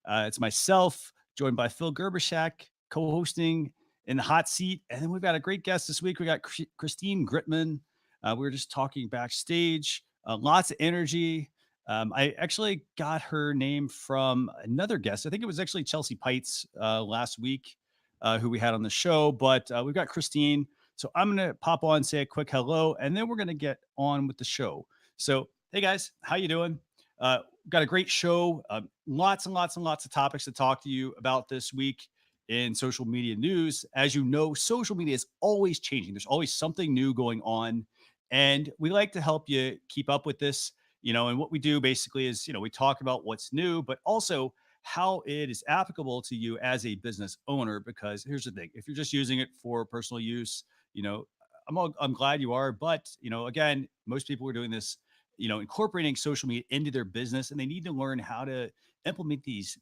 It's myself, joined by Phil Gerbyshak, co-hosting in the hot seat. And then we've got a great guest this week. We got Christine Gritmon. We were just talking backstage, lots of energy. I actually got her name from another guest. I think it was actually Chelsea Pites last week, who we had on the show. But we've got Christine. So I'm going to pop on, say a quick hello, and then we're going to get on with the show. So, hey guys, how you doing? Got a great show. Lots and lots and lots of topics to talk to you about this week in social media news. As you know, social media is always changing. There's always something new going on. And we like to help you keep up with this, and what we do basically is, we talk about what's new, but also how it is applicable to you as a business owner. Because here's the thing, if you're just using it for personal use, I'm glad you are. But, again, most people are doing this, incorporating social media into their business, and they need to learn how to implement these,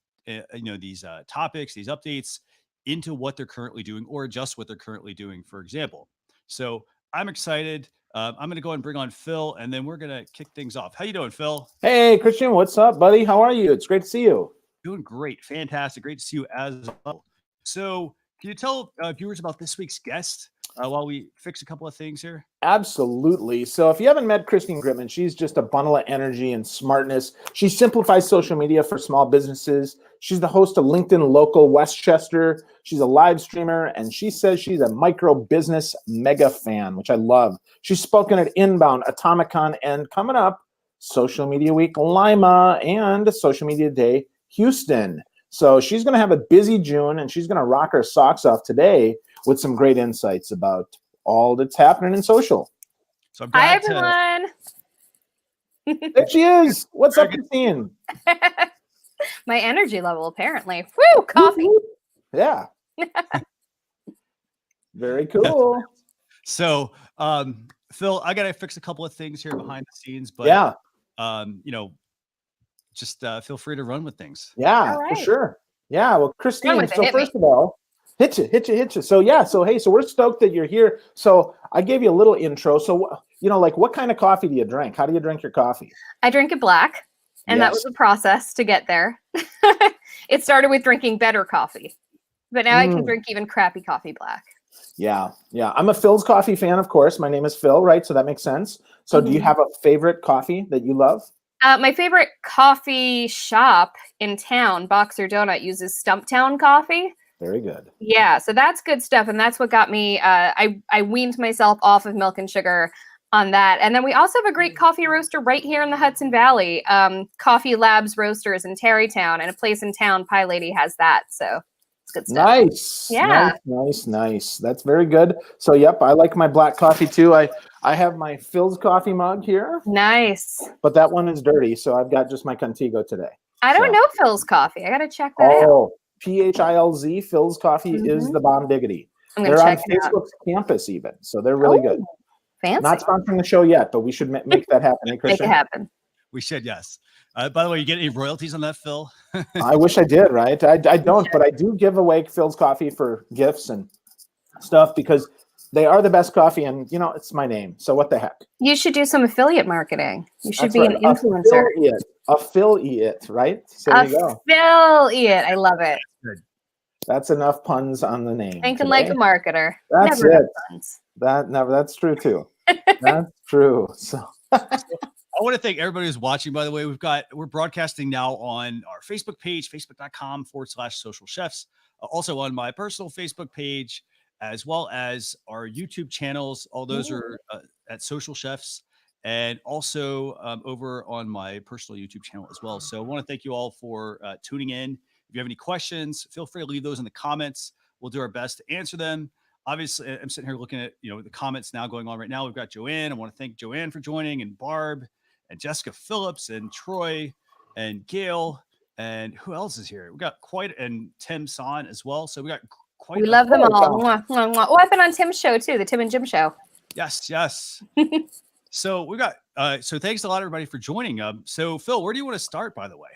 topics, these updates into what they're currently doing or adjust what they're currently doing, for example. So I'm excited. I'm going to go ahead and bring on Phil, and then we're going to kick things off. How you doing, Phil? Hey, Christian. What's up, buddy? How are you? It's great to see you. Doing great. Fantastic. Great to see you as well. So can you tell viewers about this week's guest while we fix a couple of things here? Absolutely. So if you haven't met Christine Gritmon, she's just a bundle of energy and smartness. She simplifies social media for small businesses. She's the host of LinkedIn Local Westchester. She's a live streamer, and she says she's a micro business mega fan, which I love. She's spoken at Inbound, Atomicon, and coming up, Social Media Week Lima and Social Media Day Houston. So she's going to have a busy June, and she's going to rock her socks off today with some great insights about all that's happening in social. So hi, everyone. There she is. What's up, Christine? My energy level, apparently. Woo, coffee. Yeah. Very cool. So, Phil, I got to fix a couple of things here behind the scenes, but yeah, just feel free to run with things. Yeah, right. For sure. Yeah. Well, Christine, so hit first of all, hit you. So yeah, hey, so we're stoked that you're here. So I gave you a little intro. So, what kind of coffee do you drink? How do you drink your coffee? I drink it black, and that was a process to get there. It started with drinking better coffee, but now I can drink even crappy coffee black. Yeah. I'm a Phil's Coffee fan, of course. My name is Phil, right? So that makes sense. So do you have a favorite coffee that you love? My favorite coffee shop in town, Boxer Donut, uses Stumptown coffee. Very good. Yeah, so that's good stuff, and that's what got me. I weaned myself off of milk and sugar on that, and then we also have a great coffee roaster right here in the Hudson Valley. Coffee Labs Roasters in Tarrytown, and a place in town, Pie Lady has that. So it's good stuff. Nice. Yeah. Nice. That's very good. So yep, I like my black coffee too. I have my Phil's coffee mug here. Nice. But that one is dirty, so I've got just my Contigo today. I don't know Phil's Coffee. I gotta check that out. Oh, PHILZ, Phil's Coffee is the bomb diggity. They're on Facebook's campus even, so they're really good. Fancy. Not sponsoring the show yet, but we should make that happen. Hey, Make it happen. We should, yes. By the way, you get any royalties on that, Phil? I wish I did, right? I don't, but I do give away Phil's Coffee for gifts and stuff because they are the best coffee, and it's my name. So what the heck? You should do some affiliate marketing. You should be an influencer. Affiliate, right? So there you go. Affiliate. I love it. That's enough puns on the name. Thinking like a marketer. That's never it. Puns. That's true too. That's true. So I want to thank everybody who's watching, by the way. We're broadcasting now on our Facebook page, facebook.com/social chefs. Also on my personal Facebook page, as well as our YouTube channels. All those are at Social Chefs, and also over on my personal YouTube channel as well. So I want to thank you all for tuning in. If you have any questions, feel free to leave those in the comments. We'll do our best to answer them. Obviously, I'm sitting here looking at the comments now going on right now. We've got Joanne. I want to thank Joanne for joining, and Barb, and Jessica Phillips, and Troy, and Gail, and who else is here? We got and Tim Son as well. So we got quite. We love them all. Mwah, mwah, mwah. Oh, I've been on Tim's show too, the Tim and Jim show. Yes. So we got. So thanks a lot, everybody, for joining. So Phil, where do you want to start? By the way.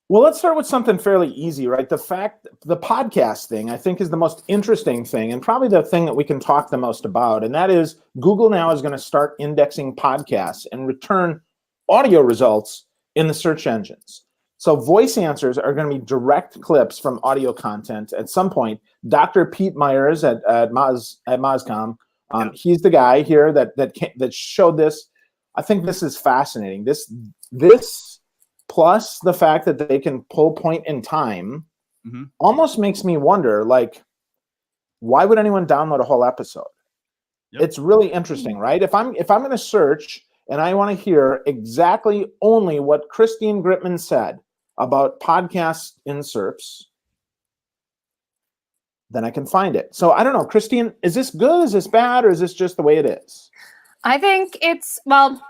Well, let's start with something fairly easy, right? The podcast thing, I think, is the most interesting thing and probably the thing that we can talk the most about. And that is Google now is going to start indexing podcasts and return audio results in the search engines. So voice answers are going to be direct clips from audio content. At some point, Dr. Pete Myers at Mozcom, he's the guy here that showed this. I think this is fascinating. This plus the fact that they can pull point in time almost makes me wonder, like, why would anyone download a whole episode? Yep. It's really interesting, right? If I'm going to search and I want to hear exactly only what Christine Gritmon said about podcast inserts, then I can find it. So I don't know, Christine, is this good? Is this bad? Or is this just the way it is? I think well,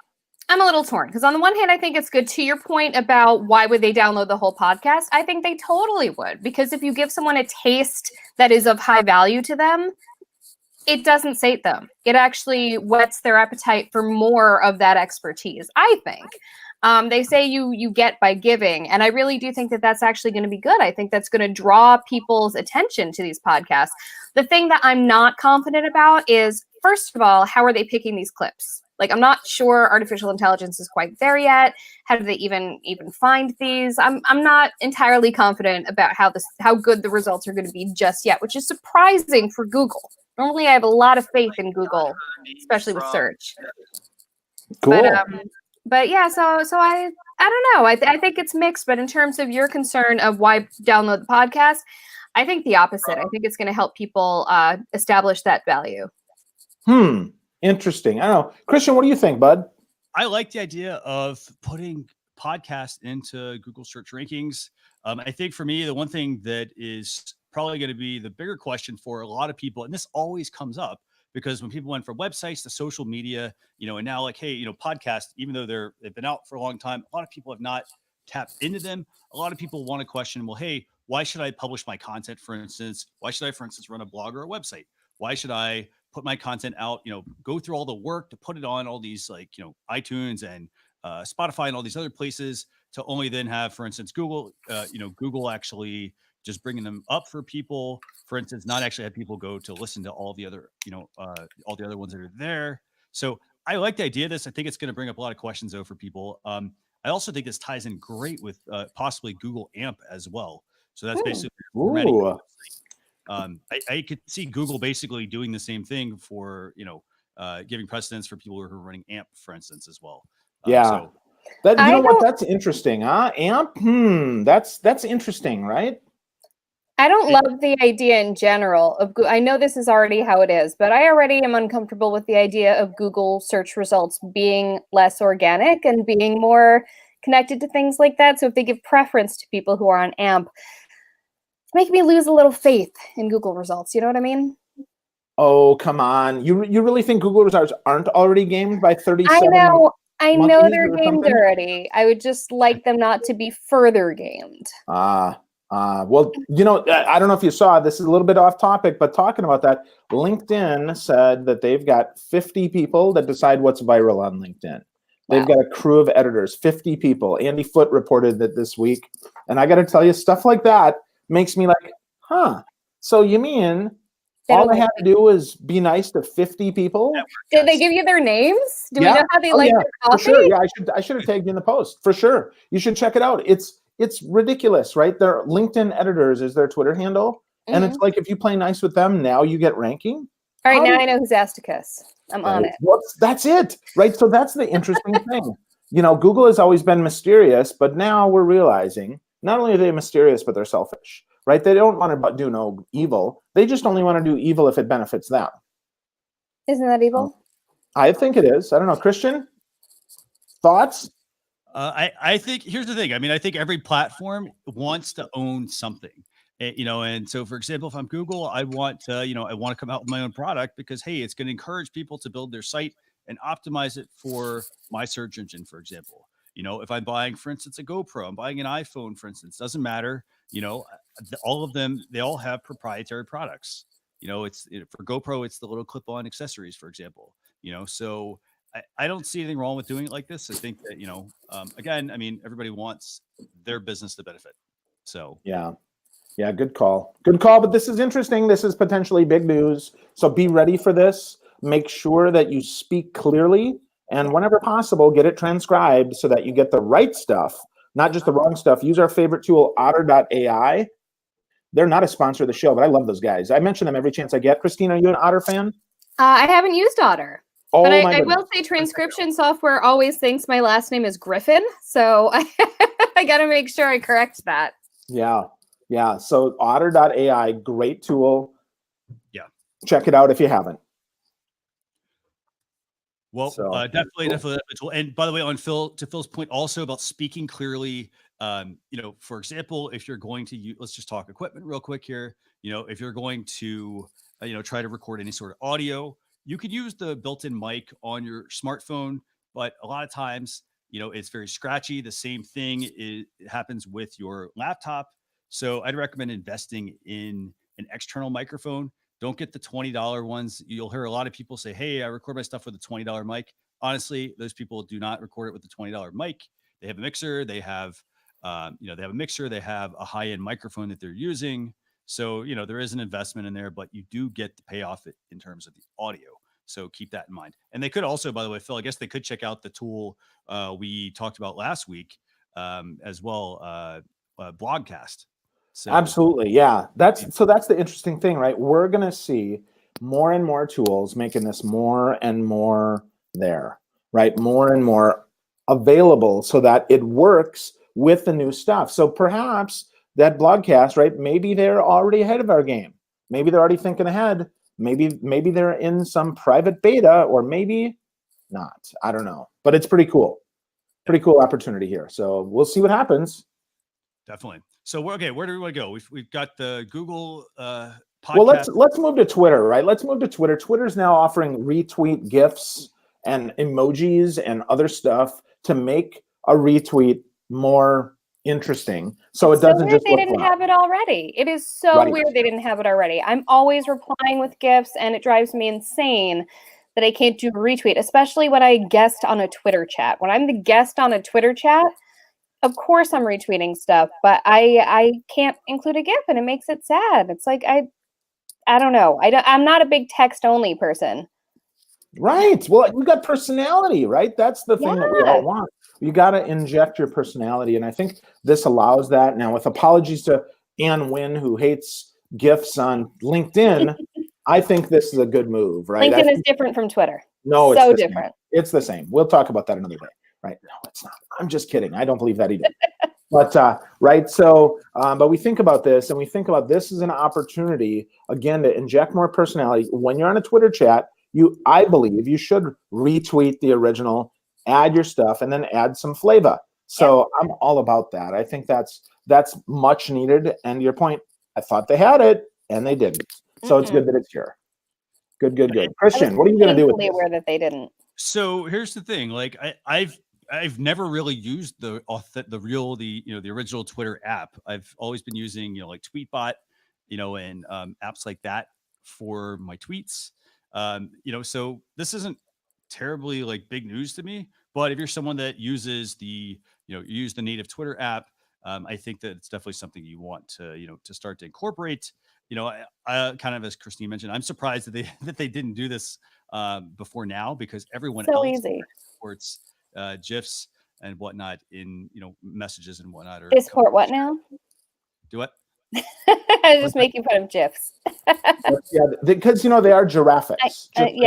I'm a little torn because on the one hand, I think it's good. To your point about why would they download the whole podcast, I think they totally would, because if you give someone a taste that is of high value to them, it doesn't sate them. It actually whets their appetite for more of that expertise, I think. They say you get by giving, and I really do think that that's actually going to be good. I think that's going to draw people's attention to these podcasts. The thing that I'm not confident about is, first of all, how are they picking these clips? Like, I'm not sure artificial intelligence is quite there yet. How do they even find these? I'm not entirely confident about how good the results are going to be just yet, which is surprising for Google. Normally, I have a lot of faith in Google, especially with search. Cool. But yeah, so I don't know. I think it's mixed. But in terms of your concern of why download the podcast, I think the opposite. I think it's going to help people establish that value. Interesting. I don't know. Christian, what do you think, bud? I like the idea of putting podcasts into Google search rankings. I think for me, the one thing that is probably going to be the bigger question for a lot of people, and this always comes up because when people went from websites to social media, and now like, hey, podcasts, even though they've been out for a long time, a lot of people have not tapped into them. A lot of people want to question, well, hey, why should I publish my content, for instance? Why should I, for instance, run a blog or a website? Why should I put my content out, go through all the work to put it on all these iTunes and Spotify and all these other places to only then have, for instance, Google, Google actually just bringing them up for people, for instance, not actually have people go to listen to all the other, all the other ones that are there. So I like the idea of this. I think it's going to bring up a lot of questions though for people. I also think this ties in great with possibly Google AMP as well. So that's basically I could see Google basically doing the same thing for, giving precedence for people who are running AMP, for instance, as well. So that's interesting, huh? AMP, that's interesting, right? I don't love the idea in general of I know this is already how it is, but I already am uncomfortable with the idea of Google search results being less organic and being more connected to things like that. So if they give preference to people who are on AMP, it's making me lose a little faith in Google results. You know what I mean? Oh, come on. You really think Google results aren't already gamed by 37? I know they're gamed already. I would just like them not to be further gamed. Well, I don't know if you saw, this is a little bit off topic, but talking about that, LinkedIn said that they've got 50 people that decide what's viral on LinkedIn. They've got a crew of editors, 50 people. Andy Foote reported that this week. And I got to tell you, stuff like that makes me like, so you mean all I have to do is be nice to 50 people? Did they give you their names? Do we know how they like their coffee? For sure. Yeah, I should have tagged you in the post. For sure. You should check it out. It's ridiculous, right? Their LinkedIn editors is their Twitter handle. And it's like, if you play nice with them, now you get ranking. All right, now I know who's Asticus. I'm on it. That's it, right? So that's the interesting thing. Google has always been mysterious, but now we're realizing not only are they mysterious, but they're selfish, right? They don't want to do no evil. They just only want to do evil if it benefits them. Isn't that evil? I think it is. I don't know. Christian, thoughts? I think here's the thing. I mean, I think every platform wants to own something, and so, for example, if I'm Google, I want to come out with my own product because, hey, it's going to encourage people to build their site and optimize it for my search engine, for example. If I'm buying, for instance, a GoPro, I'm buying an iPhone, for instance, doesn't matter. All of them, they all have proprietary products. For GoPro, it's the little clip-on accessories, for example. So I don't see anything wrong with doing it like this. I think that, again, I mean, everybody wants their business to benefit. So, yeah, good call. But this is interesting. This is potentially big news. So be ready for this. Make sure that you speak clearly and whenever possible, get it transcribed so that you get the right stuff, not just the wrong stuff. Use our favorite tool, Otter.ai. They're not a sponsor of the show, but I love those guys. I mention them every chance I get. Christine, are you an Otter fan? I haven't used Otter. Oh, but my I goodness. will say transcription software always thinks my last name is Griffin. So I got to make sure I correct that. Yeah. Yeah. So Otter.ai, great tool. Yeah. Check it out if you haven't. Well, So, definitely, cool. definitely. And by the way, to Phil's point also about speaking clearly, for example, if you're going to use, let's just talk equipment real quick here. If you're going to, try to record any sort of audio, you could use the built-in mic on your smartphone, but a lot of times, it's very scratchy. The same thing it happens with your laptop. So I'd recommend investing in an external microphone. Don't get the $20 ones. You'll hear a lot of people say, hey, I record my stuff with a $20 mic. Honestly, those people do not record it with a $20 mic. They have a mixer. They have, they have a high-end microphone that they're using. So, there is an investment in there, but you do get the payoff in terms of the audio. So keep that in mind. And they could also, by the way, Phil, I guess they could check out the tool we talked about last week as well, Blogcast. So, absolutely. Yeah. That's the interesting thing, right? We're going to see more and more tools making this more and more there, right? More and more available so that it works with the new stuff. So perhaps that Blogcast, right? Maybe they're already ahead of our game. Maybe they're already thinking ahead. Maybe they're in some private beta, or maybe not. I don't know. But it's pretty cool. Pretty cool opportunity here. So we'll see what happens. Definitely. So where do we want to go? We've got the Google podcast. Well, let's move to Twitter, right? Let's move to Twitter. Twitter's now offering retweet GIFs and emojis and other stuff to make a retweet more interesting. So it doesn't just they look didn't flat. have it already. It is so Right. weird they didn't have it already. I'm always replying with GIFs, and it drives me insane that I can't do a retweet, especially when I guest on a Twitter chat. When I'm the guest on a Twitter chat, of course I'm retweeting stuff, but I can't include a GIF, and it makes it sad. It's like I don't know. I'm not a big text only person. Right. Well, you got personality, right? That's the thing that we all want. You got to inject your personality. And I think this allows that. Now, with apologies to Ann Wynn, who hates GIFs on LinkedIn, I think this is a good move, right? LinkedIn is different from Twitter. No, so it's different. It's the same. We'll talk about that another day, right? No, it's not. I'm just kidding. I don't believe that either. But, right. So, but we think about this, and we think about this as an opportunity, again, to inject more personality. When you're on a Twitter chat, I believe you should retweet the original, add your stuff, and then add some flavor. So I'm all about that. I think that's much needed. And to your point, I thought they had it, and they didn't. So it's good that it's here. Good. Christian, what are you going to do with this? Aware that they didn't. So here's the thing. Like I've never really used the original Twitter app. I've always been using, like Tweetbot, and apps like that for my tweets. So this isn't terribly like big news to me, but if you're someone that uses the native Twitter app, I think that it's definitely something you want to, to start to incorporate. I kind of, as Christine mentioned, I'm surprised that they didn't do this before now, because everyone else supports GIFs and whatnot in, messages and whatnot. They support what now? Do what? I was just making fun of GIFs. Yeah, because they are giraffics. They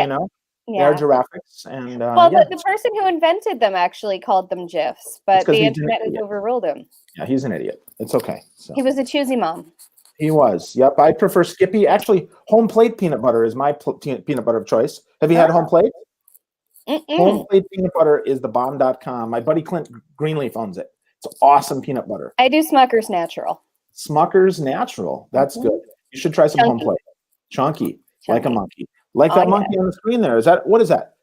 are giraffics, and the person who invented them actually called them GIFs, but the internet has overruled him. Yeah, he's an idiot. It's okay. So. He was a choosy mom. He was. Yep. I prefer Skippy. Actually, Home Plate peanut butter is my peanut butter of choice. Have you had Home Plate? Home Plate peanut butter is the bomb.com. My buddy Clint Greenleaf owns it. It's awesome peanut butter. I do Smucker's Natural. Smucker's Natural. That's good. You should try some Home Plate. Chunky. Like a monkey. Like that monkey on the screen there. What is that?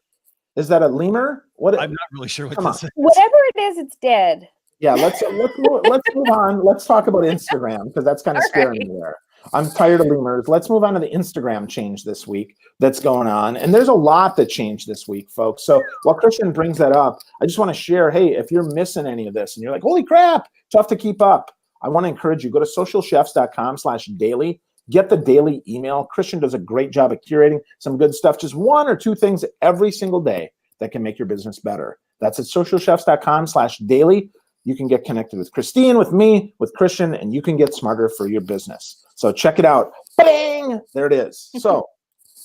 Is that a lemur? I'm not really sure what this is. Whatever it is, it's dead. Yeah, let's move on. Let's talk about Instagram, because that's kind of scaring me there. I'm tired of lemurs. Let's move on to the Instagram change this week that's going on. And there's a lot that changed this week, folks. So while Christian brings that up, I just want to share, hey, if you're missing any of this and you're like, holy crap, tough to keep up, I want to encourage you, go to socialchefs.com/daily. Get the daily email. Christian does a great job of curating some good stuff, just one or two things every single day that can make your business better. That's at socialchefs.com/daily. you can get connected with Christine, with me, with Christian, and you can get smarter for your business. So check it out. Bang! There it is. So,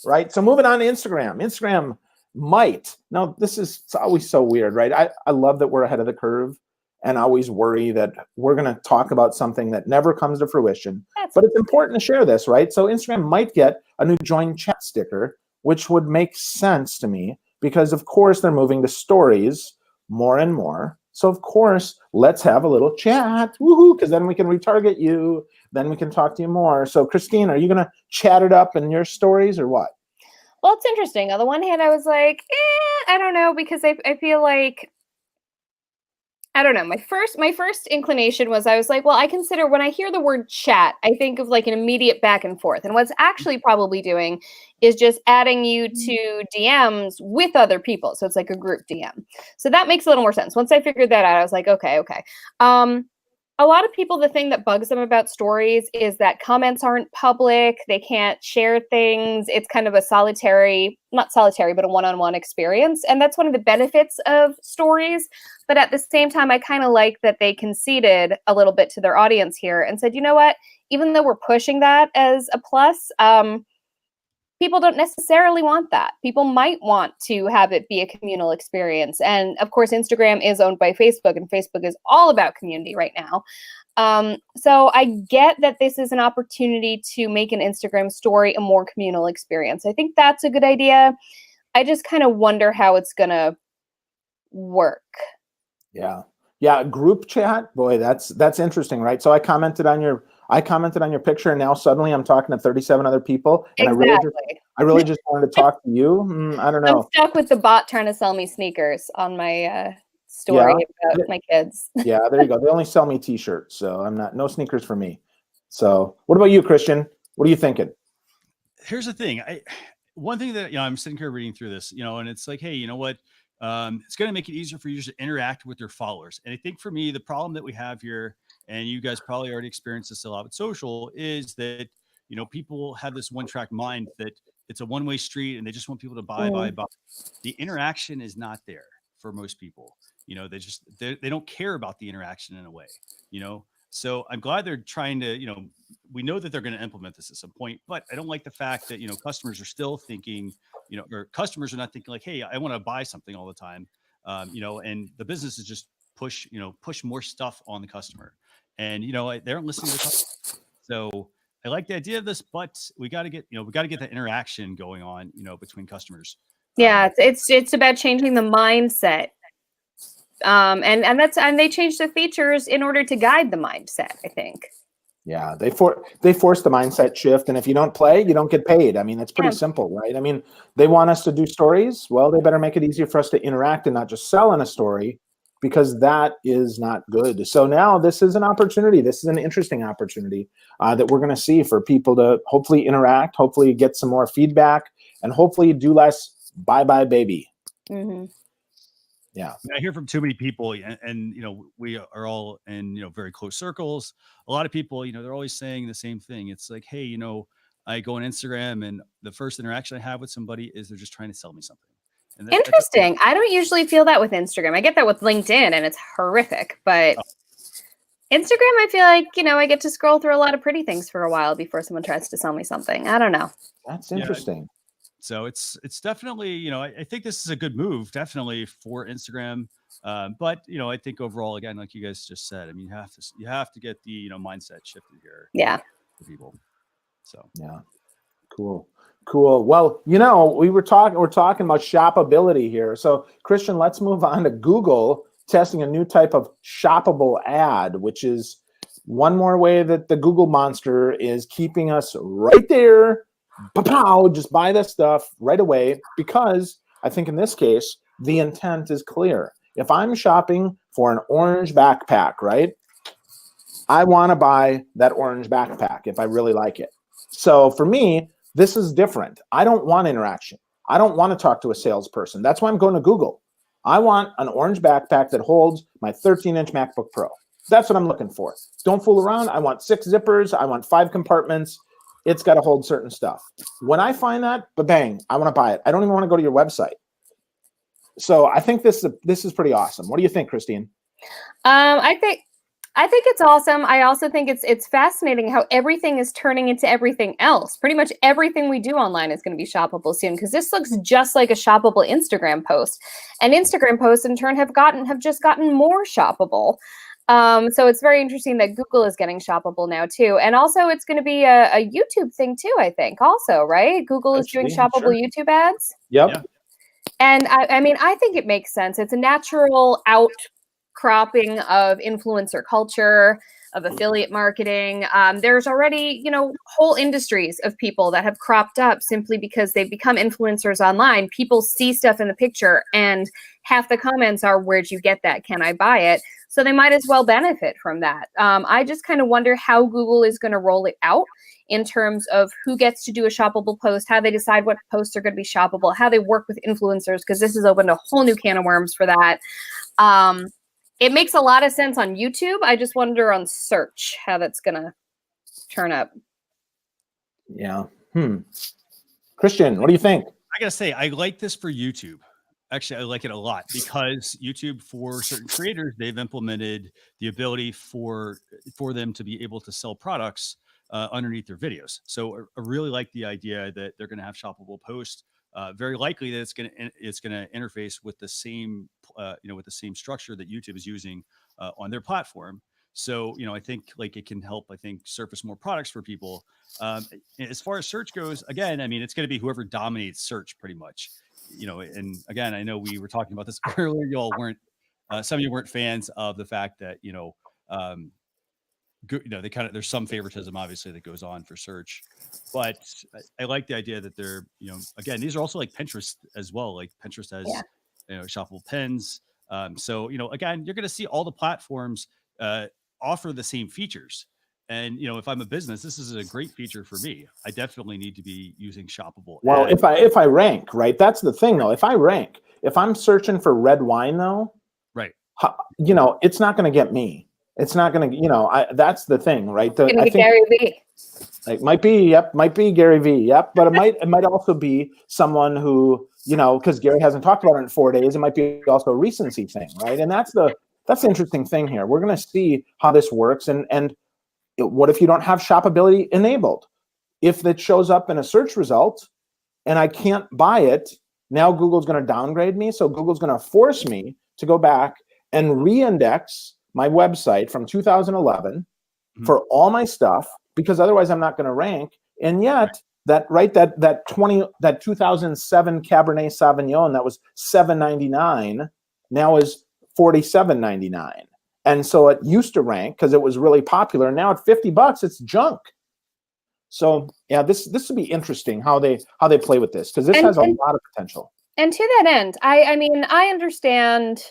right? So moving on to Instagram. Instagram might. Now, it's always so weird, right? I love that we're ahead of the curve and always worry that we're going to talk about something that never comes to fruition. But it's important to share this, right? So Instagram might get a new join chat sticker, which would make sense to me because, of course, they're moving to stories more and more. So, of course, let's have a little chat, woohoo, because then we can retarget you. Then we can talk to you more. So, Christine, are you going to chat it up in your stories or what? Well, it's interesting. On the one hand, I was like, I don't know, because I feel like, I don't know. My first inclination was I was like, well, I consider when I hear the word chat, I think of like an immediate back and forth. And what's actually probably doing is just adding you to DMs with other people. So it's like a group DM. So that makes a little more sense. Once I figured that out, I was like, okay. A lot of people, the thing that bugs them about stories is that comments aren't public. They can't share things. It's kind of a not solitary, but a one-on-one experience. And that's one of the benefits of stories. But at the same time, I kind of like that they conceded a little bit to their audience here and said, you know what, even though we're pushing that as a plus, people don't necessarily want that. People might want to have it be a communal experience. And of course, Instagram is owned by Facebook, and Facebook is all about community right now. So I get that this is an opportunity to make an Instagram story a more communal experience. I think that's a good idea. I just kind of wonder how it's going to work. Yeah. Group chat. Boy, that's interesting, right? So I commented on your picture, and now suddenly I'm talking to 37 other people. And exactly. I really just wanted to talk to you. I don't know. I'm stuck with the bot trying to sell me sneakers on my story about my kids. Yeah, there you go. They only sell me t-shirts, so no sneakers for me. So what about you, Christian? What are you thinking? Here's the thing. One thing that, I'm sitting here reading through this, and it's like, hey, you know what? It's going to make it easier for users to interact with their followers. And I think for me, the problem that we have here, and you guys probably already experienced this a lot with social, is that, people have this one-track mind that it's a one-way street and they just want people to buy. The interaction is not there for most people. They don't care about the interaction in a way, So I'm glad they're trying to, we know that they're going to implement this at some point, but I don't like the fact that, customers are still thinking, or customers are not thinking like, hey, I want to buy something all the time. And the business is just push more stuff on the customer. And, they aren't listening to the customer. So I like the idea of this, but we got to get that interaction going on, between customers. Yeah, it's about changing the mindset. And they changed the features in order to guide the mindset, I think. Yeah, they force the mindset shift, and if you don't play, you don't get paid. I mean, it's pretty simple, right? I mean, they want us to do stories. Well, they better make it easier for us to interact and not just sell in a story, because that is not good. So now this is an opportunity. This is an interesting opportunity that we're going to see for people to hopefully interact, hopefully get some more feedback, and hopefully do less bye-bye baby. Mm-hmm. Yeah. I hear from too many people, and we are all in very close circles. A lot of people, they're always saying the same thing. It's like, hey, I go on Instagram, and the first interaction I have with somebody is they're just trying to sell me something. And interesting. I don't usually feel that with Instagram. I get that with LinkedIn, and it's horrific. But Instagram, I feel like I get to scroll through a lot of pretty things for a while before someone tries to sell me something. I don't know. That's interesting. So it's definitely, I think this is a good move, definitely for Instagram. But I think overall, again, like you guys just said, I mean, you have to get the mindset shifted here. Yeah. For people. So yeah, cool. Well, we're talking about shoppability here. So Christian, let's move on to Google testing a new type of shoppable ad, which is one more way that the Google monster is keeping us right there. Just buy this stuff right away, because I think in this case, the intent is clear. If I'm shopping for an orange backpack, right, I want to buy that orange backpack if I really like it. So for me, this is different. I don't want interaction. I don't want to talk to a salesperson. That's why I'm going to Google. I want an orange backpack that holds my 13-inch MacBook Pro. That's what I'm looking for. Don't fool around. I want 6 zippers. I want 5 compartments. It's got to hold certain stuff. When I find that, bang, I want to buy it. I don't even want to go to your website. So I think this is pretty awesome. What do you think, Christine? I think it's awesome. I also think it's fascinating how everything is turning into everything else. Pretty much everything we do online is going to be shoppable soon, because this looks just like a shoppable Instagram post. And Instagram posts in turn have just gotten more shoppable. So it's very interesting that Google is getting shoppable now too. And also it's going to be a YouTube thing too, I think, also, right? Google is doing shoppable YouTube ads. Yep. Yeah. And I mean, I think it makes sense. It's a natural outcropping of influencer culture, of affiliate marketing. There's already, whole industries of people that have cropped up simply because they've become influencers online. People see stuff in the picture and half the comments are, "Where'd you get that? Can I buy it?" So they might as well benefit from that. I just kind of wonder how Google is going to roll it out in terms of who gets to do a shoppable post, how they decide what posts are going to be shoppable, how they work with influencers, because this has opened a whole new can of worms for that. It makes a lot of sense on YouTube. I just wonder on search how that's going to turn up. Yeah. Christian, what do you think? I gotta say, I like this for YouTube. Actually, I like it a lot because YouTube, for certain creators, they've implemented the ability for them to be able to sell products underneath their videos. So I really like the idea that they're going to have shoppable posts. Very likely that it's going to interface with the same with the same structure that YouTube is using on their platform. So I think like it can help surface more products for people. As far as search goes, again, I mean, it's going to be whoever dominates search pretty much. And again, I know we were talking about this earlier. Y'all weren't, some of you weren't fans of the fact that, they there's some favoritism obviously that goes on for search, but I like the idea that they're, again, these are also like Pinterest as well. Like Pinterest has, shoppable pins. So, again, you're going to see all the platforms offer the same features. And if I'm a business, this is a great feature for me. I definitely need to be using shoppable. Well, ads. if I rank, right, that's the thing though. If I rank, if I'm searching for red wine though, right, it's not going to get me. It's not going to, that's the thing, right? I think Gary V. It might be Gary V. Yep, but it might also be someone who, because Gary hasn't talked about it in 4 days. It might be also a recency thing, right? And that's the interesting thing here. We're going to see how this works, and what if you don't have shoppability enabled? If it shows up in a search result and I can't buy it, now Google's going to downgrade me. So Google's going to force me to go back and re-index my website from 2011 for all my stuff, because otherwise I'm not going to rank. And yet that 2007 Cabernet Sauvignon that was $7.99 now is $47.99. And so it used to rank because it was really popular. Now at $50, it's junk. So yeah, this would be interesting how they play with this, because this has a lot of potential. And to that end, I mean, I understand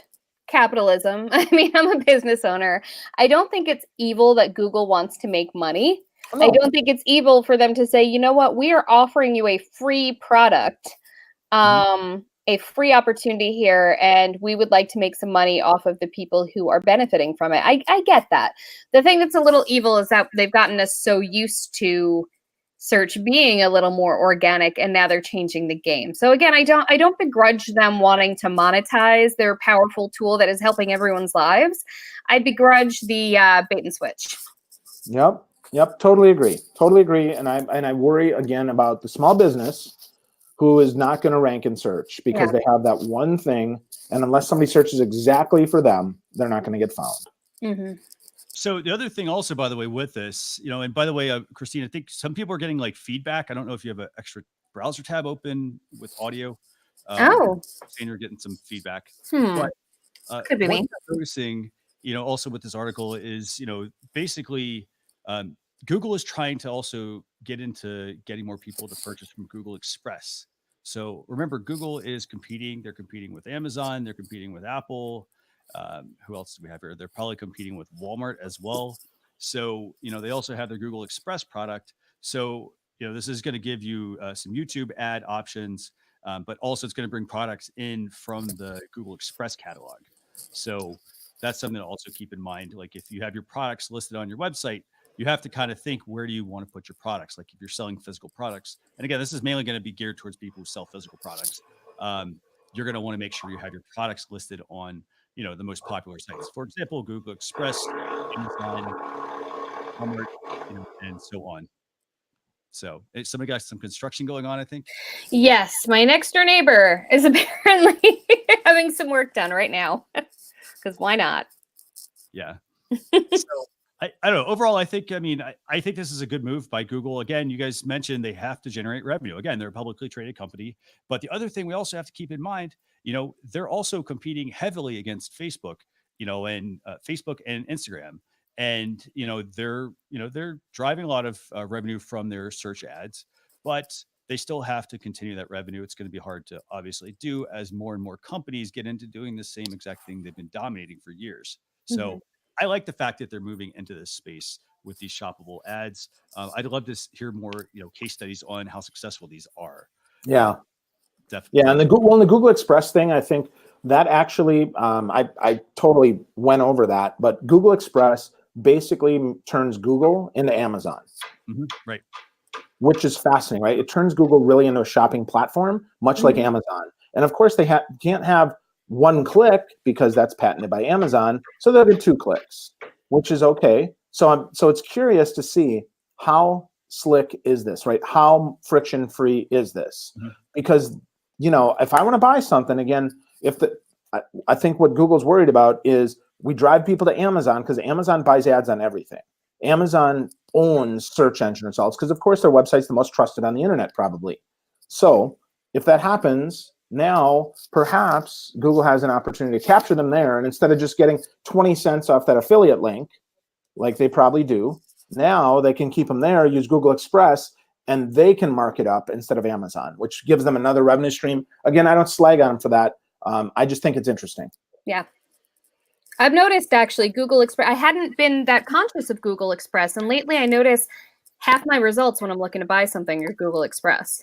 capitalism. I mean, I'm a business owner. I don't think it's evil that Google wants to make money. No. I don't think it's evil for them to say, you know what, we are offering you a free product. A free opportunity here, and we would like to make some money off of the people who are benefiting from it. I get that. The thing that's a little evil is that they've gotten us so used to search being a little more organic, and now they're changing the game. So again, I don't begrudge them wanting to monetize their powerful tool that is helping everyone's lives. I begrudge the bait and switch. Yep, totally agree. And I worry again about the small business who is not going to rank in search because they have that one thing, and unless somebody searches exactly for them, they're not going to get found. Mm-hmm. So the other thing also, by the way, with this, and by the way, Christine, I think some people are getting like feedback. I don't know if you have an extra browser tab open with audio. Saying you're getting some feedback. But could be me. Noticing, also with this article is, basically Google is trying to also get into getting more people to purchase from Google Express. So remember, Google is competing. They're competing with Amazon. They're competing with Apple. Who else do we have here? They're probably competing with Walmart as well. So, they also have their Google Express product. So, this is going to give you some YouTube ad options, but also it's going to bring products in from the Google Express catalog. So that's something to also keep in mind. Like if you have your products listed on your website, you have to kind of think, where do you want to put your products? Like if you're selling physical products, and again, this is mainly going to be geared towards people who sell physical products. You're going to want to make sure you have your products listed on the most popular sites. For example, Google Express, Amazon, Walmart, and so on. So somebody got some construction going on, I think. Yes, my next door neighbor is apparently having some work done right now. Because why not? Yeah. So I don't know. Overall, I think this is a good move by Google. Again, you guys mentioned they have to generate revenue. Again, they're a publicly traded company. But the other thing we also have to keep in mind, they're also competing heavily against Facebook, and Facebook and Instagram. And they're driving a lot of revenue from their search ads, but they still have to continue that revenue. It's going to be hard to obviously do as more and more companies get into doing the same exact thing they've been dominating for years. So I like the fact that they're moving into this space with these shoppable ads. I'd love to hear more, case studies on how successful these are. Yeah, definitely. Yeah, and the Google Express thing, I think that actually, I totally went over that, but Google Express basically turns Google into Amazon, right? Which is fascinating, right? It turns Google really into a shopping platform, much like Amazon. And of course, they can't have one click because that's patented by Amazon. So they'll get 2 clicks, which is okay. So it's curious to see how slick is this, right? How friction free is this? Because if I want to buy something, again, I think what Google's worried about is we drive people to Amazon because Amazon buys ads on everything. Amazon owns search engine results because, of course, their website's the most trusted on the internet, probably. So if that happens, now perhaps Google has an opportunity to capture them there. And instead of just getting 20 cents off that affiliate link, like they probably do, now they can keep them there, use Google Express, and they can mark it up instead of Amazon, which gives them another revenue stream. Again, I don't slag on them for that. I just think it's interesting. Yeah. I've noticed actually Google Express, I hadn't been that conscious of Google Express. And lately I notice half my results when I'm looking to buy something are Google Express.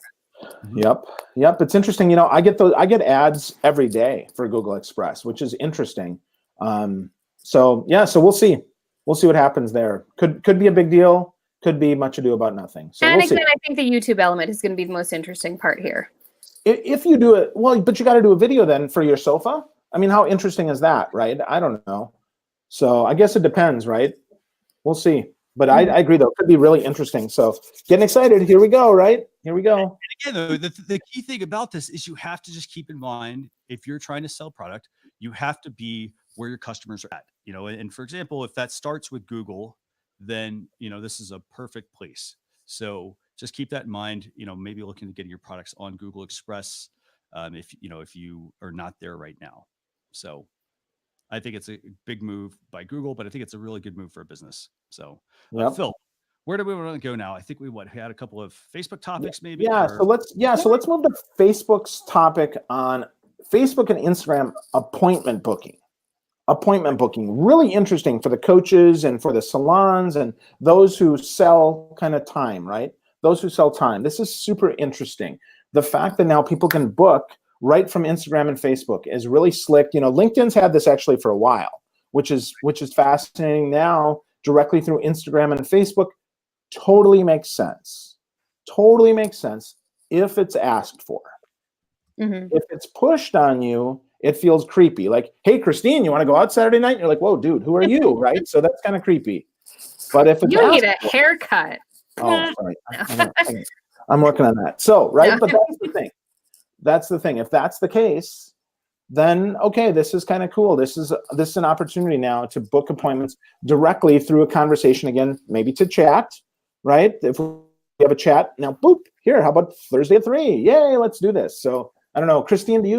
Yep. It's interesting. I get ads every day for Google Express, which is interesting. So we'll see. We'll see what happens there. Could be a big deal. Could be much ado about nothing. So and we'll again, see. I think the YouTube element is going to be the most interesting part here. If you do it, well, but you got to do a video then for your sofa. I mean, how interesting is that, right? I don't know. So I guess it depends, right? We'll see. But I agree, though. It could be really interesting. So getting excited. Here we go, right? Here we go. And again, though, the key thing about this is you have to just keep in mind, if you're trying to sell product, you have to be where your customers are at. And for example, if that starts with Google, then, this is a perfect place. So just keep that in mind, maybe looking to get your products on Google Express if you are not there right now. So I think it's a big move by Google, but I think it's a really good move for a business. So Phil, where do we want to go now? I think we had a couple of Facebook topics maybe. So let's move to Facebook's topic on Facebook and Instagram appointment booking. Really interesting for the coaches and for the salons and those who sell kind of time, right? Those who sell time. This is super interesting. The fact that now people can book right from Instagram and Facebook is really slick. LinkedIn's had this actually for a while, which is fascinating. Now directly through Instagram and Facebook totally makes sense. Totally makes sense if it's asked for. If it's pushed on you, it feels creepy. Like, hey, Christine, you want to go out Saturday night? And you're like, whoa, dude, who are you? Right? So that's kind of creepy. But if it's you need a haircut. Oh, sorry. I'm working on that. So, right. Yeah. But that's the thing. That's the thing. If that's the case, then, okay, this is kind of cool. This is an opportunity now to book appointments directly through a conversation, again, maybe to chat, right? If we have a chat now, boop, here, how about Thursday at 3? Yay, let's do this. So I don't know, Christine, do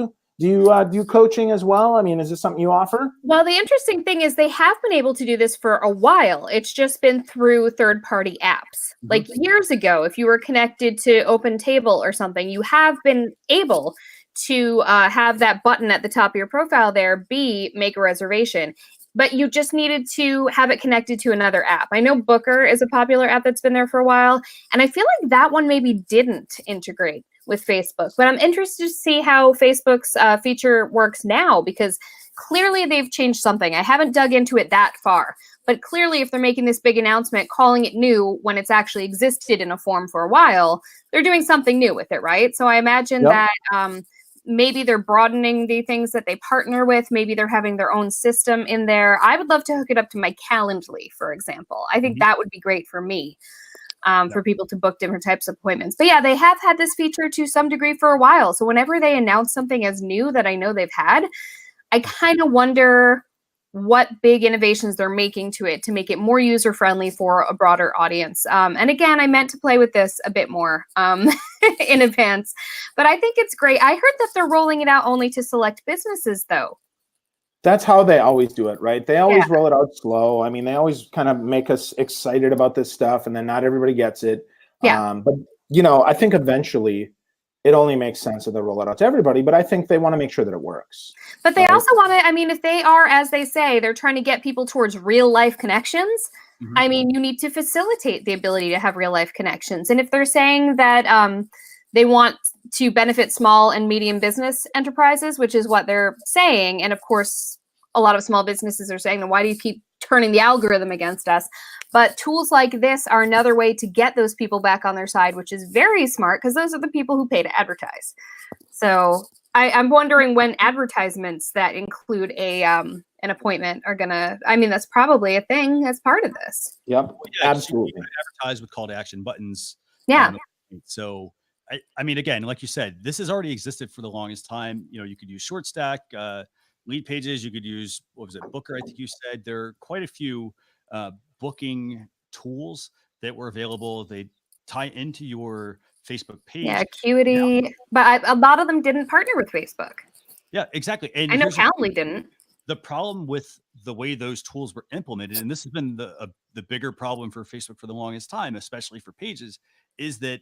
you coaching as well? I mean, is this something you offer? Well, the interesting thing is they have been able to do this for a while. It's just been through third-party apps. Like years ago, if you were connected to OpenTable or something, you have been able to have that button at the top of your profile there be make a reservation. But you just needed to have it connected to another app. I know Booker is a popular app that's been there for a while, and I feel like that one maybe didn't integrate with Facebook. But I'm interested to see how Facebook's feature works now, because clearly they've changed something. I haven't dug into it that far, but clearly if they're making this big announcement, calling it new when it's actually existed in a form for a while, they're doing something new with it, right? So I imagine that maybe they're broadening the things that they partner with. Maybe they're having their own system in there. I would love to hook it up to my Calendly, for example. I think that would be great for me, for people to book different types of appointments. But yeah, they have had this feature to some degree for a while. So whenever they announce something as new that I know they've had, I kind of wonder what big innovations they're making to it to make it more user-friendly for a broader audience. And again, I meant to play with this a bit more in advance, but I think it's great. I heard that they're rolling it out only to select businesses, though. That's how they always do it, right? They always roll it out slow. I mean, they always kind of make us excited about this stuff, and then not everybody gets it. But, you know, I think eventually it only makes sense that they roll it out to everybody, but I think they want to make sure that it works. But they also want to, I mean, if they are, as they say, they're trying to get people towards real life connections, I mean, you need to facilitate the ability to have real life connections. And if they're saying that they want to benefit small and medium business enterprises, which is what they're saying, and of course, a lot of small businesses are saying, then why do you keep turning the algorithm against us? But tools like this are another way to get those people back on their side, which is very smart because those are the people who pay to advertise. So I'm wondering when advertisements that include a an appointment are gonna. I mean, that's probably a thing as part of this. Yep, absolutely. You can advertise with call to action buttons. Yeah. So I mean, again, like you said, this has already existed for the longest time. You know, you could use short stack, lead pages. You could use, what was it, Booker? I think you said there are quite a few booking tools that were available. They tie into your Facebook page. Yeah, Acuity, but a lot of them didn't partner with Facebook. Yeah, exactly. And I know Calendly didn't. The problem with the way those tools were implemented, and this has been the bigger problem for Facebook for the longest time, especially for pages, is that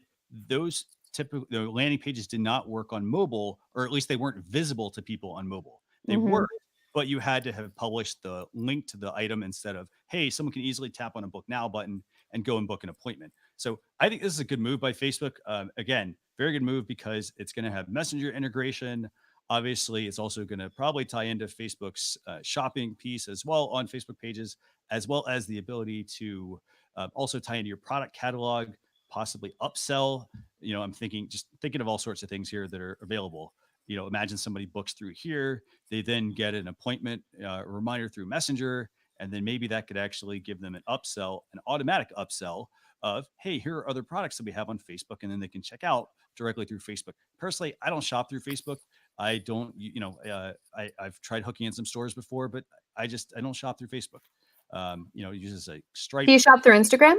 those typical landing pages did not work on mobile, or at least they weren't visible to people on mobile. They worked, but you had to have published the link to the item instead of, hey, someone can easily tap on a book now button and go and book an appointment. So I think this is a good move by Facebook. Again, very good move because it's going to have Messenger integration. Obviously, it's also going to probably tie into Facebook's shopping piece as well on Facebook pages, as well as the ability to also tie into your product catalog, possibly upsell. You know, I'm thinking of all sorts of things here that are available. You know, imagine somebody books through here, they then get an appointment reminder through Messenger, and then maybe that could actually give them an upsell, an automatic upsell of, hey, here are other products that we have on Facebook, and then they can check out directly through Facebook. Personally, I don't shop through Facebook. I don't, I've tried hooking in some stores before, but I don't shop through Facebook. It uses a Stripe. Do you shop through Instagram?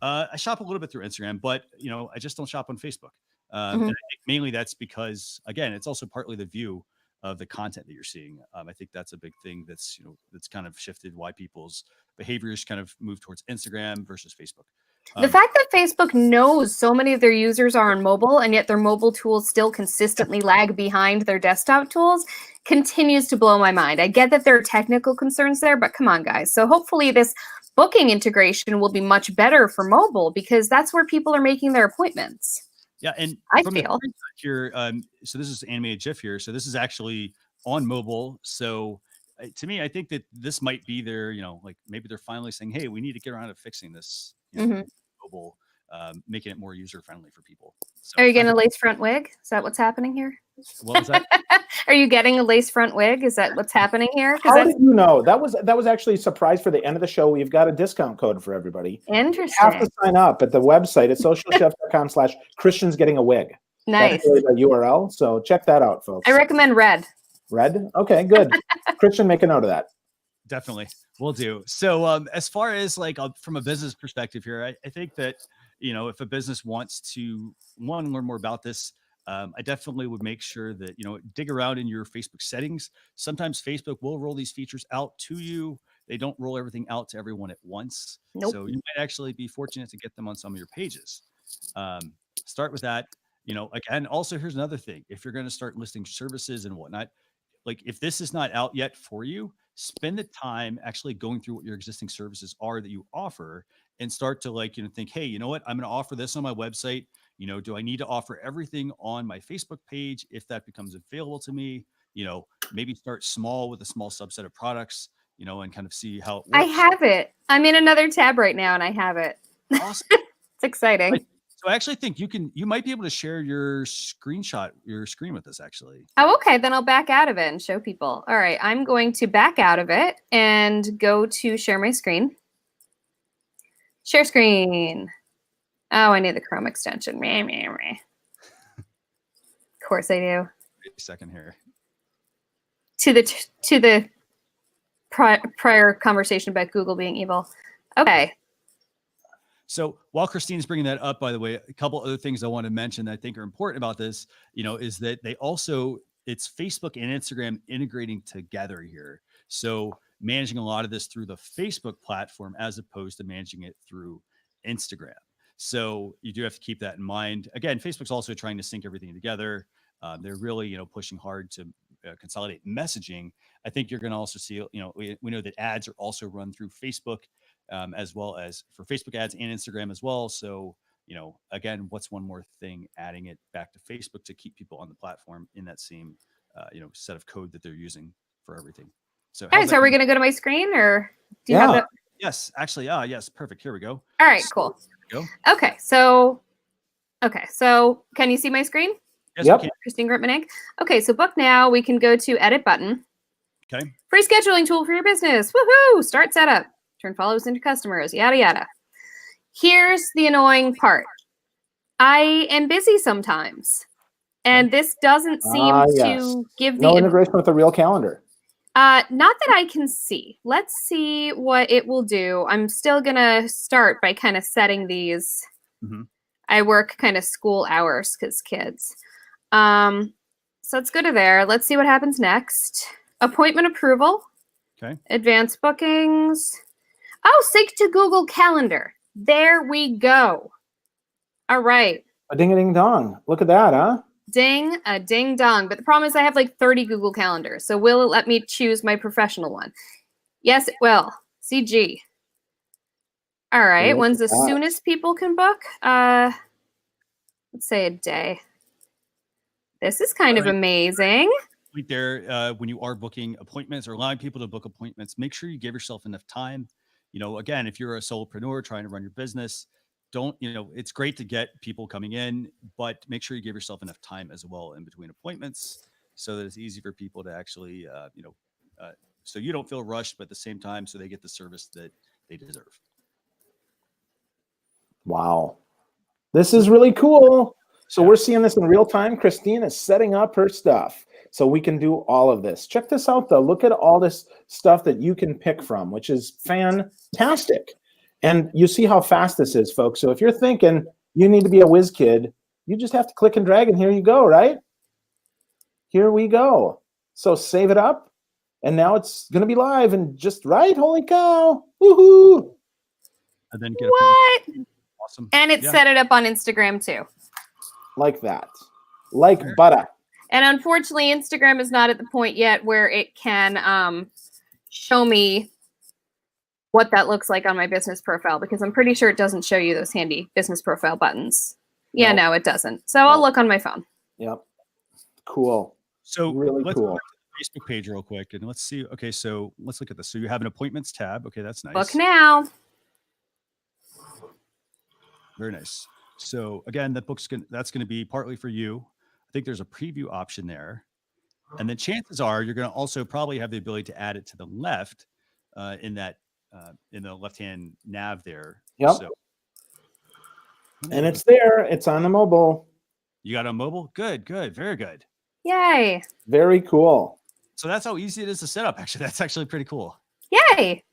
I shop a little bit through Instagram, but I just don't shop on Facebook. And I think mainly that's because, again, it's also partly the view of the content that you're seeing. I think that's a big thing that's kind of shifted why people's behaviors kind of move towards Instagram versus Facebook. The fact that Facebook knows so many of their users are on mobile, and yet their mobile tools still consistently lag behind their desktop tools continues to blow my mind. I get that there are technical concerns there, but come on, guys. So hopefully this booking integration will be much better for mobile because that's where people are making their appointments. Yeah, and I feel here. So this is animated GIF here. So this is actually on mobile. So to me, I think that this might be their, like maybe they're finally saying, hey, we need to get around to fixing this mobile, making it more user friendly for people. So, are you getting a lace front wig? Is that what's happening here? What was that? Are you getting a lace front wig? Is that what's happening here? How did you know? That was actually a surprise for the end of the show. We've got a discount code for everybody. Interesting. You have to sign up at the website at socialchef.com/Christian's getting a wig. Nice. That's the URL. So check that out, folks. I recommend red. Red? Okay, good. Christian, make a note of that. Definitely. Will do. So as far as from a business perspective here, I think that, if a business wants to learn more about this, I definitely would make sure that, dig around in your Facebook settings. Sometimes Facebook will roll these features out to you. They don't roll everything out to everyone at once. Nope. So you might actually be fortunate to get them on some of your pages. Start with that. Again, also here's another thing. If you're going to start listing services and whatnot, if this is not out yet for you, spend the time actually going through what your existing services are that you offer and start to think, hey, you know what? I'm going to offer this on my website. Do I need to offer everything on my Facebook page if that becomes available to me? Maybe start small with a small subset of products, and kind of see how it works. I have it. I'm in another tab right now and I have it. Awesome. It's exciting. So I actually think you might be able to share your screen with us actually. Oh, okay. Then I'll back out of it and show people. All right. I'm going to back out of it and go to share my screen. Share screen. Oh, I need the Chrome extension. Meh, meh, meh. Of course I do. Wait a second here. To the prior conversation about Google being evil. Okay. So while Christine's bringing that up, by the way, a couple other things I want to mention that I think are important about this, is that it's Facebook and Instagram integrating together here. So managing a lot of this through the Facebook platform as opposed to managing it through Instagram. So you do have to keep that in mind. Again, Facebook's also trying to sync everything together. They're really, pushing hard to consolidate messaging. I think you're going to also see, we know that ads are also run through Facebook, as well as for Facebook ads and Instagram as well. So, again, what's one more thing adding it back to Facebook to keep people on the platform in that same, set of code that they're using for everything. So, all right. So are we going to go to my screen or do you have that? Yes, actually. Yes. Perfect. Here we go. All right, cool. Go. Okay. So can you see my screen? Yes, yep. Christine Gritmon Inc. Okay. So book now. We can go to edit button. Okay. Free scheduling tool for your business. Woohoo! Start setup. Turn follows into customers. Yada, yada. Here's the annoying part. I am busy sometimes. And this doesn't seem to give no integration with the real calendar. Not that I can see. Let's see what it will do. I'm still going to start by kind of setting these. Mm-hmm. I work kind of school hours because kids. So let's go to there. Let's see what happens next. Appointment approval. Okay. Advanced bookings. Oh, sync to Google Calendar. There we go. All right. A ding-a-ding-dong. Look at that, huh? Ding, a ding dong. But the problem is I have like 30 Google Calendars. So will it let me choose my professional one? Yes, it will. CG. All right. When's the soonest people can book? Let's say a day. This is kind of amazing. Right there, when you are booking appointments or allowing people to book appointments, make sure you give yourself enough time. Again, if you're a solopreneur trying to run your business, it's great to get people coming in, but make sure you give yourself enough time as well in between appointments so that it's easy for people to actually, so you don't feel rushed, but at the same time, so they get the service that they deserve. Wow. This is really cool. So we're seeing this in real time. Christine is setting up her stuff so we can do all of this. Check this out, though. Look at all this stuff that you can pick from, which is fantastic. And you see how fast this is, folks. So if you're thinking you need to be a whiz kid, you just have to click and drag, and here you go, right? Here we go. So save it up, and now it's going to be live and just right. Holy cow. Woohoo. And then get what? Awesome. And it set it up on Instagram, too. Like that. Like butter. And unfortunately, Instagram is not at the point yet where it can show me what that looks like on my business profile, because I'm pretty sure it doesn't show you those handy business profile buttons. Yeah, no, it doesn't. So I'll look on my phone. Yep. Cool. So really let's cool. go back to the Facebook page real quick and let's see. Okay, so let's look at this. So you have an appointments tab. Okay, that's nice. Book now. Very nice. So again, that's going to be partly for you. I think there's a preview option there. And then chances are you're going to also probably have the ability to add it to the left in the left-hand nav there. Yep. So, and it's there. It's on the mobile. You got a mobile? Good. Very good. Yay. Very cool. So that's how easy it is to set up. Actually, that's actually pretty cool. Yay.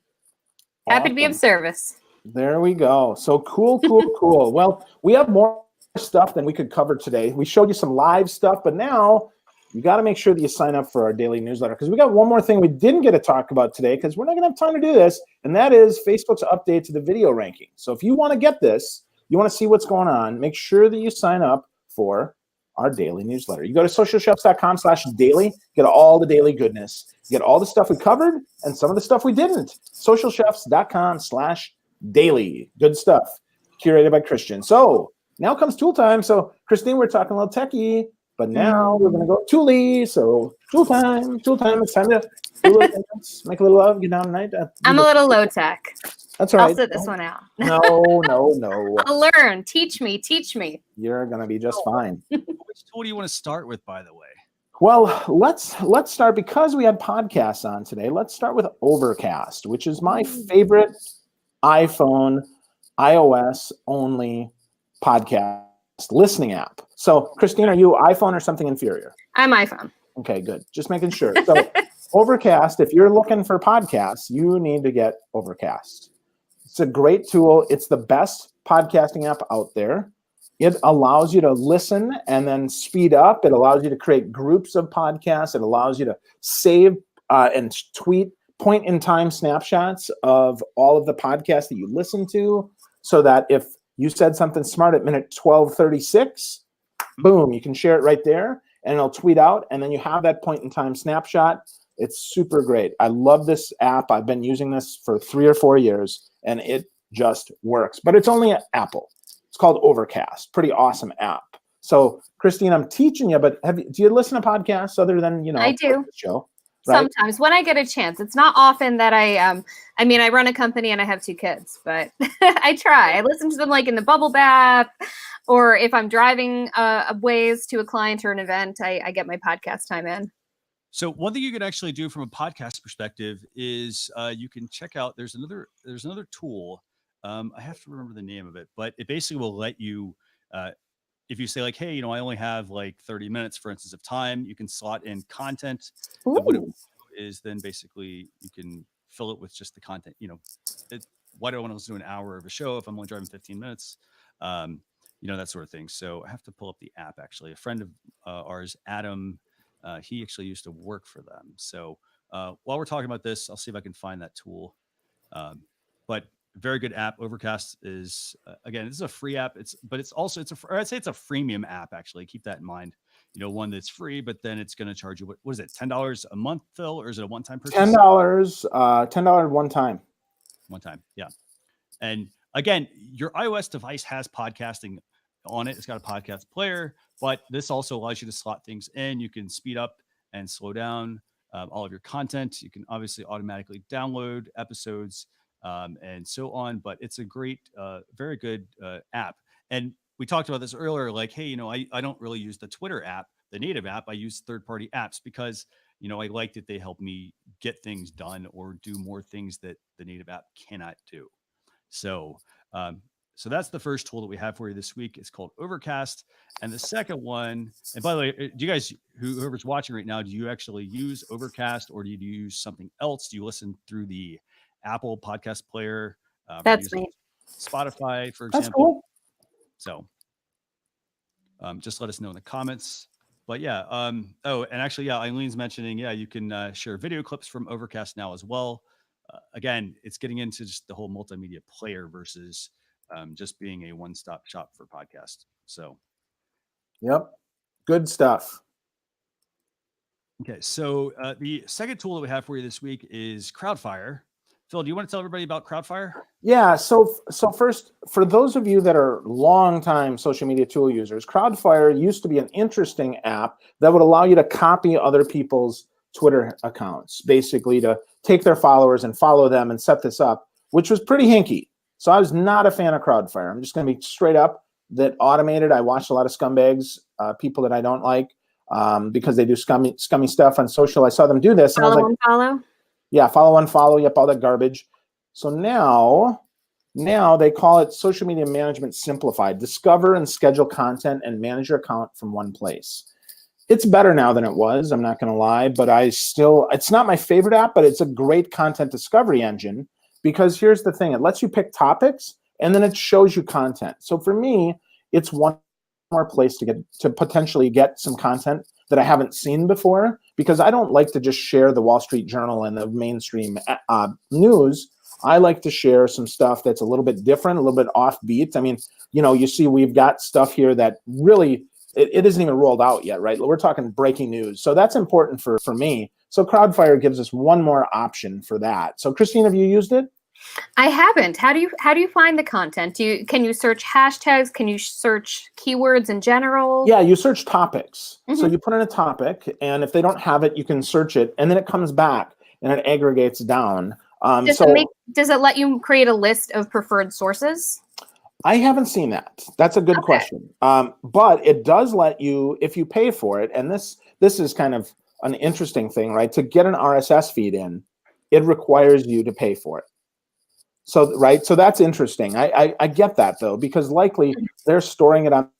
Happy to be of service. There we go. So cool. Well, we have more stuff than we could cover today. We showed you some live stuff, but now you got to make sure that you sign up for our daily newsletter, because we got one more thing we didn't get to talk about today, because we're not going to have time to do this, and that is Facebook's update to the video ranking. So if you want to get this, you want to see what's going on, make sure that you sign up for our daily newsletter. You go to socialchefs.com/daily, get all the daily goodness. You get all the stuff we covered and some of the stuff we didn't. socialchefs.com/daily. Good stuff. Curated by Christian. So now comes tool time. So Christine, we're talking a little techie, but now we're going to go tooly. So tool time. It's time to do a little dance, make a little love, get down tonight. I'm a little low tech. That's all right. I'll sit this one out. No. I'll learn. Teach me. You're going to be just fine. Which tool do you want to start with, by the way? Well, let's start, because we had podcasts on today. Let's start with Overcast, which is my favorite iPhone, iOS only podcast listening app. So, Christine, are you iPhone or something inferior? I'm iPhone. Okay, good. Just making sure. So, Overcast, if you're looking for podcasts, you need to get Overcast. It's a great tool. It's the best podcasting app out there. It allows you to listen and then speed up. It allows you to create groups of podcasts. It allows you to save and tweet point-in-time snapshots of all of the podcasts that you listen to, so that if you said something smart at minute 12:36, boom, you can share it right there, and it'll tweet out, and then you have that point-in-time snapshot. It's super great. I love this app. I've been using this for 3 or 4 years, and it just works. But it's only at Apple. It's called Overcast. Pretty awesome app. So, Christine, I'm teaching you, but do you listen to podcasts other than, I do. the show? Right? Sometimes when I get a chance. It's not often that I run a company and I have 2 kids, but I try. I listen to them like in the bubble bath, or if I'm driving a ways to a client or an event, I get my podcast time in. So one thing you could actually do from a podcast perspective is you can check out, there's another tool. I have to remember the name of it, but it basically will let you, if you say like, hey, I only have like 30 minutes, for instance, of time, you can slot in content. And what it will do is then basically you can fill it with just the content. Why do I want to listen to an hour of a show if I'm only driving 15 minutes? That sort of thing. So I have to pull up the app, actually. A friend of ours, Adam, he actually used to work for them. So while we're talking about this, I'll see if I can find that tool. But very good app. Overcast is again, this is a free app. I'd say it's a freemium app, actually. Keep that in mind. One that's free, but then it's going to charge you what is it, $10 a month, Phil, or is it a one-time purchase? $10 one time. One time, yeah. And again, your iOS device has podcasting on it. It's got a podcast player, but this also allows you to slot things in. You can speed up and slow down all of your content. You can obviously automatically download episodes and so on, but it's a great, very good app. And we talked about this earlier, like, hey, I don't really use the Twitter app, the native app. I use third-party apps because, I like that they help me get things done or do more things that the native app cannot do. So, so that's the first tool that we have for you this week. It's called Overcast. And the second one, and by the way, do you guys, whoever's watching right now, do you actually use Overcast, or do you use something else? Do you listen through the Apple podcast player? That's me. Spotify, for example. That's cool. So just let us know in the comments. But yeah, and actually, yeah, Eileen's mentioning, yeah, you can share video clips from Overcast now as well. Again, it's getting into just the whole multimedia player versus just being a one-stop shop for podcast. So, yep, good stuff. Okay, so the second tool that we have for you this week is Crowdfire. Phil, do you want to tell everybody about Crowdfire? Yeah, so first, for those of you that are longtime social media tool users, Crowdfire used to be an interesting app that would allow you to copy other people's Twitter accounts, basically to take their followers and follow them and set this up, which was pretty hinky. So I was not a fan of Crowdfire. I'm just going to be straight up, that automated. I watched a lot of scumbags, people that I don't like, because they do scummy stuff on social. I saw them do this. And I was like, follow. Yeah, follow, unfollow, yep, all that garbage. So now they call it Social Media Management Simplified. Discover and schedule content and manage your account from one place. It's better now than it was, I'm not going to lie, but it's not my favorite app, but it's a great content discovery engine, because here's the thing. It lets you pick topics, and then it shows you content. So for me, it's one more place to potentially get some content that I haven't seen before, because I don't like to just share the Wall Street Journal and the mainstream news. I like to share some stuff that's a little bit different, a little bit offbeat. I mean, you see we've got stuff here that really, it isn't even rolled out yet, right? We're talking breaking news. So that's important for me. So Crowdfire gives us one more option for that. So Christine, have you used it? I haven't. How do you find the content? Can you search hashtags? Can you search keywords in general? Yeah, you search topics. So you put in a topic, and if they don't have it, you can search it, and then it comes back and it aggregates down Does it let you create a list of preferred sources? I haven't seen that. That's a good question. But it does let you, if you pay for it, and this is kind of an interesting thing, right? To get an RSS feed in, it requires you to pay for it. So, right. So that's interesting. I get that though, because likely they're storing it on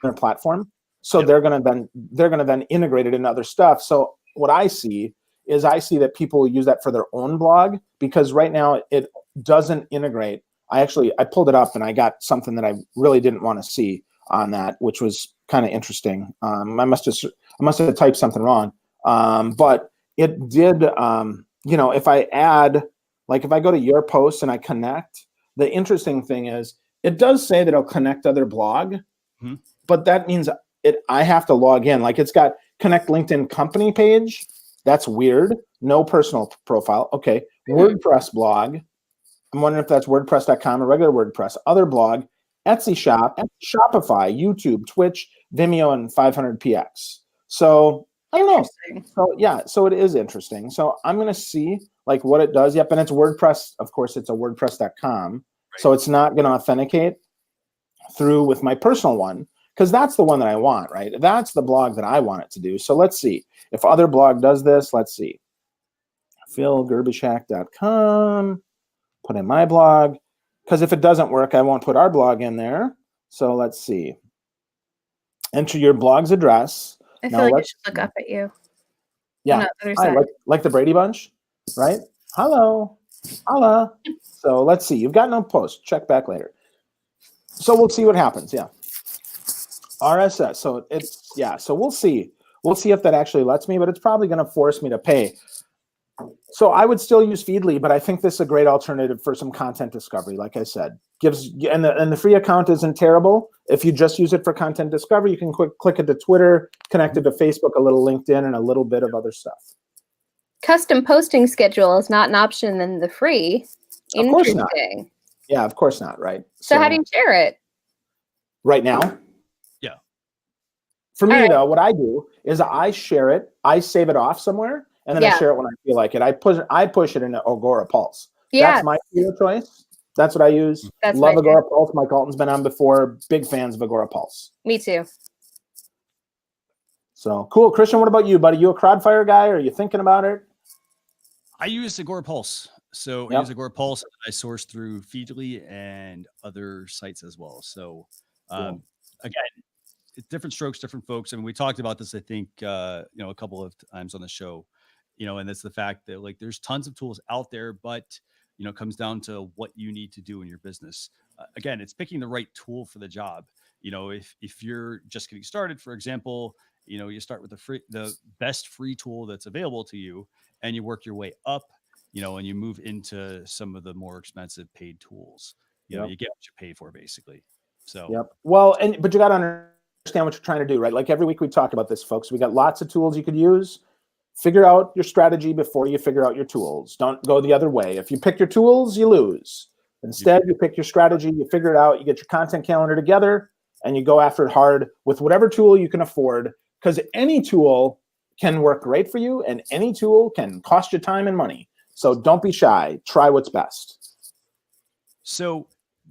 their platform. So they're gonna then integrate it into other stuff. So what I see that people use that for their own blog, because right now it doesn't integrate. I pulled it up and I got something that I really didn't want to see on that, which was kind of interesting. I must have typed something wrong. But it did, if I add, like if I go to your post and I connect, the interesting thing is it does say that it'll connect other blog, but that means I have to log in. Like it's got connect LinkedIn company page. That's weird. No personal profile. Okay. WordPress blog. I'm wondering if that's WordPress.com or regular WordPress. Other blog, Etsy shop, Shopify, YouTube, Twitch, Vimeo, and 500px. So I don't know. So yeah, so it is interesting. So I'm going to see like what it does. Yep, and it's WordPress. Of course, it's a WordPress.com. Right. So it's not going to authenticate through with my personal one because that's the one that I want, right? That's the blog that I want it to do. So let's see if other blog does this. Let's see. philgerbyshak.com. Put in my blog, because if it doesn't work, I won't put our blog in there. So let's see. Enter your blog's address. I feel like I should look up at you. Yeah, like the Brady Bunch, right? Hello, holla. So let's see. You've got no post. Check back later. So we'll see what happens. Yeah. RSS. So it's So we'll see. We'll see if that actually lets me, but it's probably going to force me to pay. So I would still use Feedly, but I think this is a great alternative for some content discovery. Like I said, and the free account isn't terrible. If you just use it for content discovery, you can click it to Twitter, connect it to Facebook, a little LinkedIn, and a little bit of other stuff. Custom posting schedule is not an option in the free. Of course not. Yeah, of course not. Right. So how do you share it? Right now? Yeah. For me, though, what I do is I share it. I save it off somewhere. And then I share it when I feel like it. I push it into Agora Pulse. Yeah. That's my choice. That's what I use. Love Agora Pulse. Mike Alton's been on before. Big fans of Agora Pulse. Me too. So cool. Christian, what about you, buddy? You a Crowdfire guy? Or are you thinking about it? I use Agora Pulse. So I use Agora Pulse. I source through Feedly and other sites as well. So again, it's different strokes, different folks. I mean, we talked about this, I think, a couple of times on the show. And that's the fact that like there's tons of tools out there, but it comes down to what you need to do in your business. Again, it's picking the right tool for the job. If you're just getting started, for example, you start with the best free tool that's available to you, and you work your way up, and you move into some of the more expensive paid tools. You get what you pay for, basically. So well, but you got to understand what you're trying to do, right? Like every week we talk about this, folks. We got lots of tools you could use. Figure out your strategy before you figure out your tools. Don't go the other way. If you pick your tools, you lose. Instead, you pick your strategy, you figure it out, you get your content calendar together, and you go after it hard with whatever tool you can afford, because any tool can work great for you, and any tool can cost you time and money. So don't be shy. Try what's best. So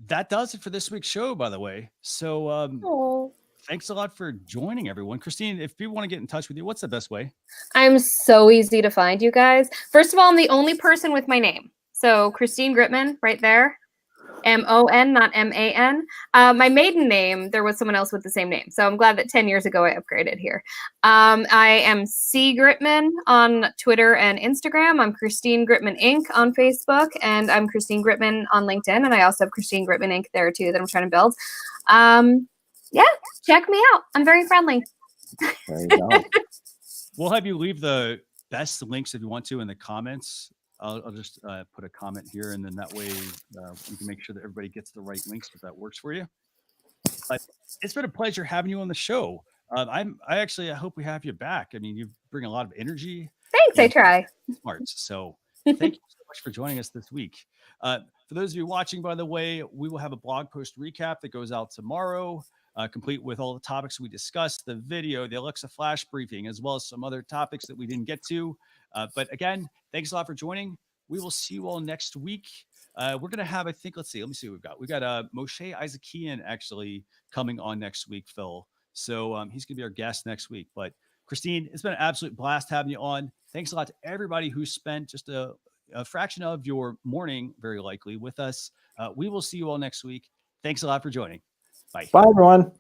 that does it for this week's show, by the way. So thanks a lot for joining, everyone. Christine, if people want to get in touch with you, what's the best way? I'm so easy to find, you guys. First of all, I'm the only person with my name. So Christine Gritmon, right there. M-O-N, not M-A-N. My maiden name, there was someone else with the same name. So I'm glad that 10 years ago I upgraded here. I am C. Gritmon on Twitter and Instagram. I'm Christine Gritmon Inc. on Facebook. And I'm Christine Gritmon on LinkedIn. And I also have Christine Gritmon Inc. there too that I'm trying to build. Yeah, check me out. I'm very friendly. There you go. We'll have you leave the best links if you want to in the comments. I'll just put a comment here, and then that way we can make sure that everybody gets the right links if that works for you. It's been a pleasure having you on the show. I hope we have you back. I mean, you bring a lot of energy. Thanks, I try. Smarts. So thank you so much for joining us this week. For those of you watching, by the way, we will have a blog post recap that goes out tomorrow. Complete with all the topics we discussed, the video, the Alexa flash briefing, as well as some other topics that we didn't get to. But again, thanks a lot for joining. We will see you all next week. We're going to have, I think, let's see, let me see what we've got. We've got Moshe Isaackian actually coming on next week, Phil. So he's going to be our guest next week. But Christine, it's been an absolute blast having you on. Thanks a lot to everybody who spent just a fraction of your morning, very likely, with us. We will see you all next week. Thanks a lot for joining. Bye. Bye, everyone.